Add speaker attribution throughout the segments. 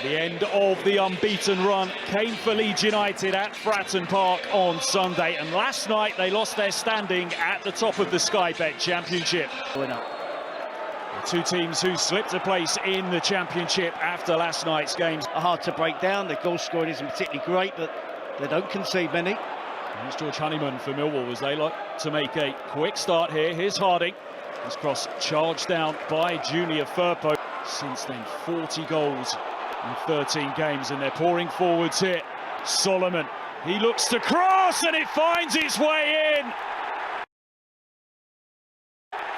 Speaker 1: The end of the unbeaten run came for Leeds United at Fratton Park on Sunday, and last night they lost their standing at the top of the Sky Bet Championship. The two teams who slipped a place in the Championship after last night's games
Speaker 2: are hard to break down. The goal scoring isn't particularly great, but they don't concede many.
Speaker 1: Here's George Honeyman for Millwall as they like to make a quick start here. Here's Harding. His cross charged down by Junior Firpo. Since then, 40 goals in 13 games, and they're pouring forwards here. Solomon, he looks to cross and it finds its way in.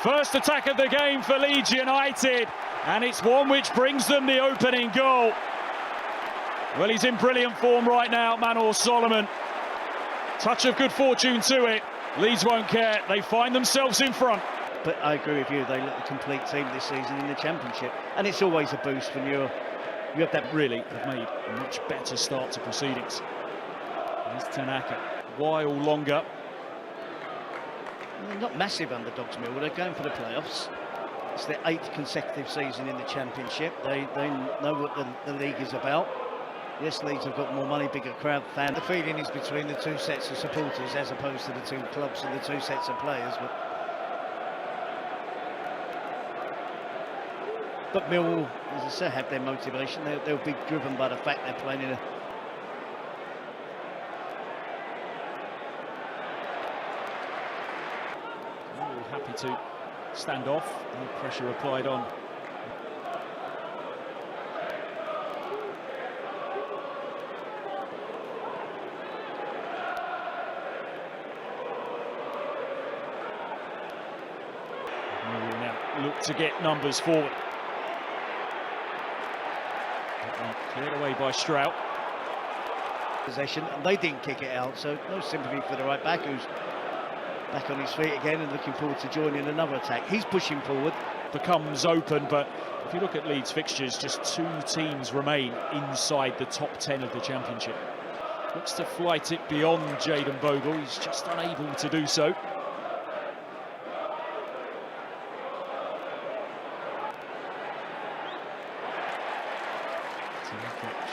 Speaker 1: First attack of the game for Leeds United, and it's one which brings them the opening goal. Well, he's in brilliant form right now, Manor Solomon. Touch of good fortune to it. Leeds won't care, they find themselves in front.
Speaker 2: But I agree with you, they look a complete team this season in the Championship, and it's always a boost when you have that.
Speaker 1: Really have made a much better start to proceedings. Here's Tanaka, while longer.
Speaker 2: They're not massive underdogs, Millwall. They're going for the playoffs. It's their 8th consecutive season in the Championship. They know what the league is about. Yes, Leeds have got more money, bigger crowd, fan. The feeling is between the two sets of supporters as opposed to the two clubs and the two sets of players. But Millwall, as I say, have their motivation. They'll be driven by the fact they're playing in a...
Speaker 1: Happy to stand off, no pressure applied on. Millwall now look to get numbers forward. Cleared away by Strout.
Speaker 2: Possession, and they didn't kick it out, so no sympathy for the right back, who's back on his feet again and looking forward to joining another attack. He's pushing forward.
Speaker 1: Becomes open, but if you look at Leeds fixtures, just 2 teams remain inside the top 10 of the Championship. Looks to flight it beyond Jayden Bogle. He's just unable to do so.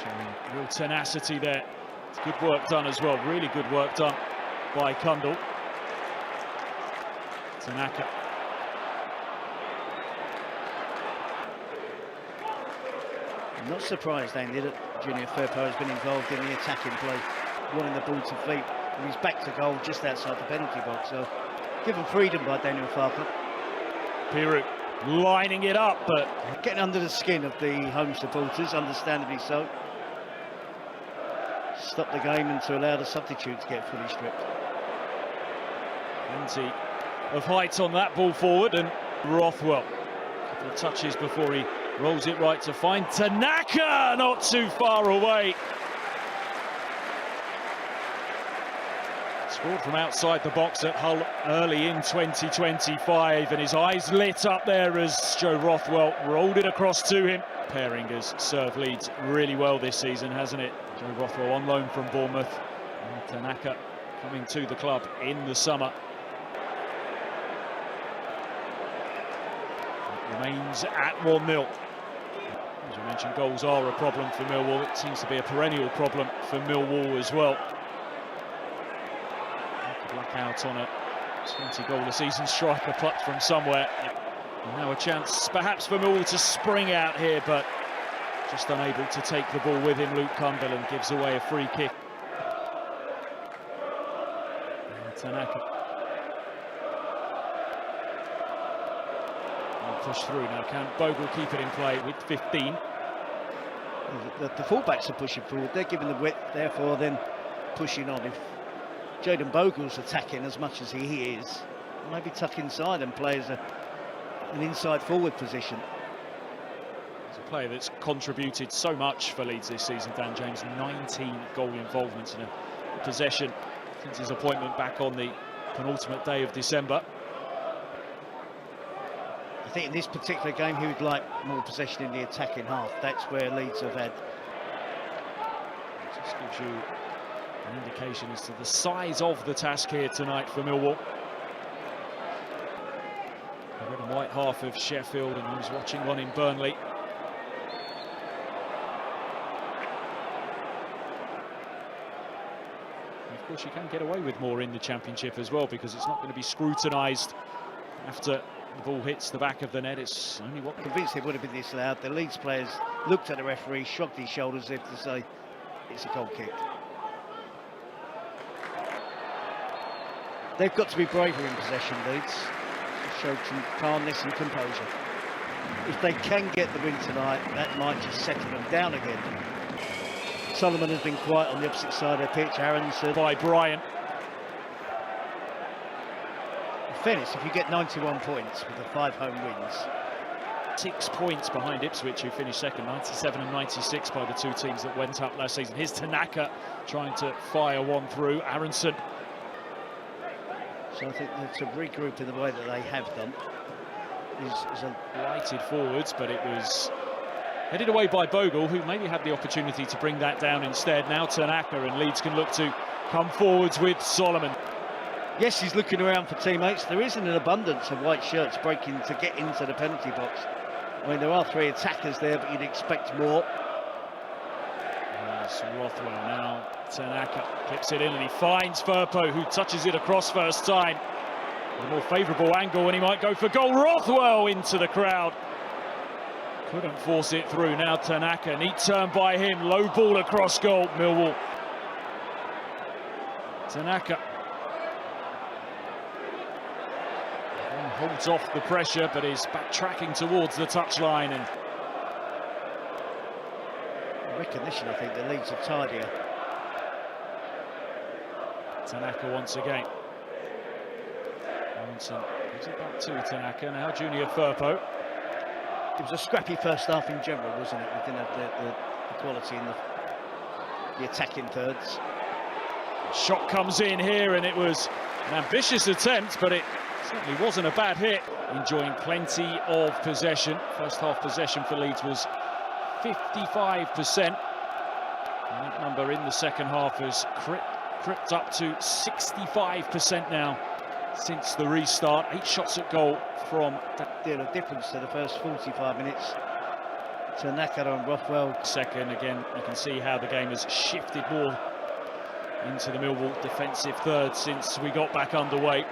Speaker 1: Showing real tenacity there. It's good work done as well. Really good work done by Kundal. Tanaka.
Speaker 2: I'm not surprised, Andy, that Junior Firpo has been involved in the attacking play, wanting the ball to feet. And he's back to goal just outside the penalty box. So given freedom by Daniel Farker.
Speaker 1: Piru lining it up, but
Speaker 2: getting under the skin of the home supporters, understandably so. Stop the game and to allow the substitutes to get fully stripped.
Speaker 1: Plenty of height on that ball forward, and Rothwell. A couple of touches before he rolls it right to find Tanaka, not too far away. Scored from outside the box at Hull early in 2025, and his eyes lit up there as Joe Rothwell rolled it across to him. Pairing has served Leeds really well this season, hasn't it? Joe Rothwell on loan from Bournemouth, and Tanaka coming to the club in the summer. It remains at 1-0. As we mentioned, goals are a problem for Millwall. It seems to be a perennial problem for Millwall as well. Luck out on a 20-goal-a-season striker plucked from somewhere. And now a chance perhaps for Millwall to spring out here, but just unable to take the ball with him. Luke Cumberland gives away a free kick. And Tanaka. And push through now. Can Bogle keep it in play with 15?
Speaker 2: The fullbacks are pushing forward. They're giving the width, therefore then pushing on. If Jayden Bogle's attacking as much as he is, maybe tuck inside and play as an inside forward position.
Speaker 1: He's a player that's contributed so much for Leeds this season, Dan James. 19 goal involvements in a possession since his appointment back on the penultimate day of December.
Speaker 2: I think in this particular game he would like more possession in the attacking half. That's where Leeds have had.
Speaker 1: It just gives you an indication as to the size of the task here tonight for Millwall. The red and white half of Sheffield, and who's watching one in Burnley. of course, you can get away with more in the Championship as well, because it's not going to be scrutinised after the ball hits the back of the net. It's only what...
Speaker 2: Convinced it would have been disallowed. The Leeds players looked at the referee, shrugged his shoulders as if to say it's a goal kick. They've got to be braver in possession, Leeds. Show some calmness and composure. If they can get the win tonight, that might just settle them down again. Solomon has been quiet on the opposite side of the pitch. Aronson
Speaker 1: by Brian.
Speaker 2: In fairness, if you get 91 points with the 5 home wins,
Speaker 1: 6 points behind Ipswich, who finished second, 97 and 96 by the two teams that went up last season. Here's Tanaka trying to fire one through. Aronson.
Speaker 2: So I think that to regroup in the way that they have done is a...
Speaker 1: Lighted forwards, but it was headed away by Bogle, who maybe had the opportunity to bring that down instead. Now Tanaka, and Leeds can look to come forwards with Solomon.
Speaker 2: Yes, he's looking around for teammates. There isn't an abundance of white shirts breaking to get into the penalty box. I mean, there are 3 attackers there, but you'd expect more.
Speaker 1: There's Rothwell now. Tanaka clips it in, and he finds Firpo, who touches it across first time. With a more favourable angle, and he might go for goal. Rothwell into the crowd. Couldn't force it through. Now Tanaka, neat turn by him. Low ball across goal. Millwall. Tanaka. Holds off the pressure, but is backtracking towards the touchline. And
Speaker 2: recognition, I think the Leeds are tidier.
Speaker 1: Tanaka once again. Aronson gives it back to Tanaka. Now Junior Firpo.
Speaker 2: It was a scrappy first half in general, wasn't it? We didn't have the quality in the attacking thirds.
Speaker 1: Shot comes in here, and it was an ambitious attempt, but it certainly wasn't a bad hit. Enjoying plenty of possession. First half possession for Leeds was 55%. And that number in the second half has crept up to 65% now since the restart. 8 shots at goal from that
Speaker 2: deal of difference to the first 45 minutes. Tanaka and Rothwell.
Speaker 1: Second, again, you can see how the game has shifted more into the Millwall defensive third since we got back underway.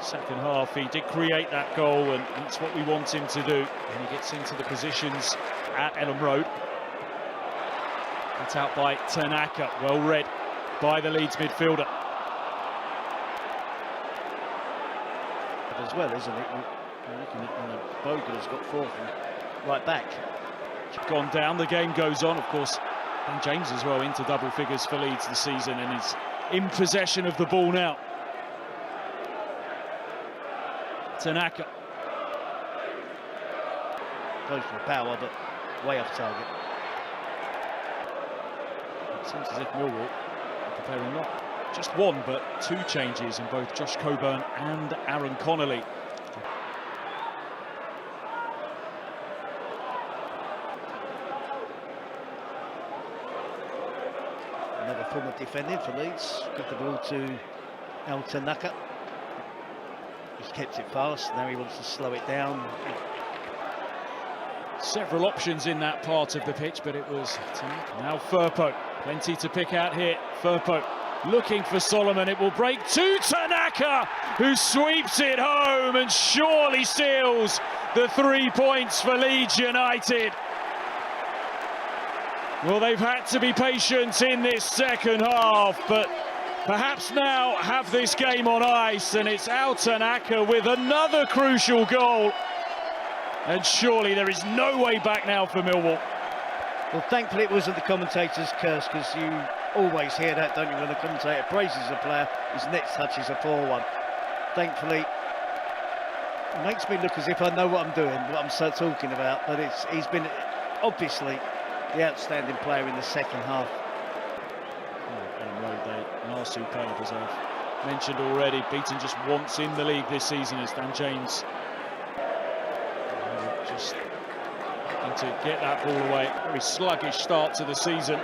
Speaker 1: Second half, he did create that goal, and that's what we want him to do. And he gets into the positions at Elland Road. Cut out by Tanaka, well read by the Leeds midfielder.
Speaker 2: As well, isn't it? You're looking at Bogle has got 4 from right back.
Speaker 1: Gone down, the game goes on, of course. And James as well into double figures for Leeds this season, and is in possession of the ball now. Tanaka.
Speaker 2: Goes for power, but way off target.
Speaker 1: It seems as if Millwall are preparing not just 1, but 2 changes in both Josh Coburn and Aaron Connolly.
Speaker 2: Another form of defending for Leeds. Give the ball to Tanaka. He's kept it fast, now he wants to slow it down.
Speaker 1: Several options in that part of the pitch, but it was Tanaka. Now Firpo, plenty to pick out here. Firpo looking for Solomon, it will break to Tanaka, who sweeps it home and surely seals the 3 points for Leeds United. Well, they've had to be patient in this second half, but perhaps now have this game on ice, and it's Tanaka with another crucial goal. And surely there is no way back now for Millwall.
Speaker 2: Well, thankfully it wasn't the commentator's curse, because you always hear that, don't you, when the commentator praises a player, his next touch is a poor one. Thankfully, it makes me look as if I know what I'm doing, what I'm talking about, but he's been obviously the outstanding player in the second half.
Speaker 1: They are superb, as I've mentioned already. Beaten just once in the league this season is Dan James. Just looking to get that ball away. Very sluggish start to the season.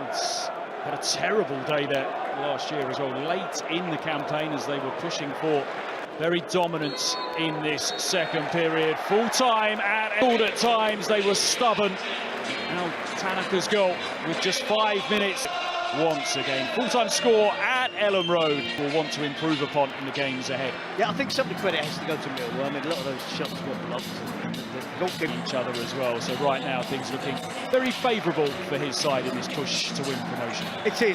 Speaker 1: It's had a terrible day there last year as well. Late in the campaign as they were pushing for very dominance in this second period. Full time at times they were stubborn. Now Tanaka's goal with just 5 minutes. once again. Full-time score at Ellen Road. Will want to improve upon in the games ahead.
Speaker 2: Yeah, I think some of the credit has to go to Millwall. I mean, a lot of those shots were blocked.
Speaker 1: Goalkeeping each other as well. So right now things looking very favourable for his side in this push to win promotion.
Speaker 2: It is.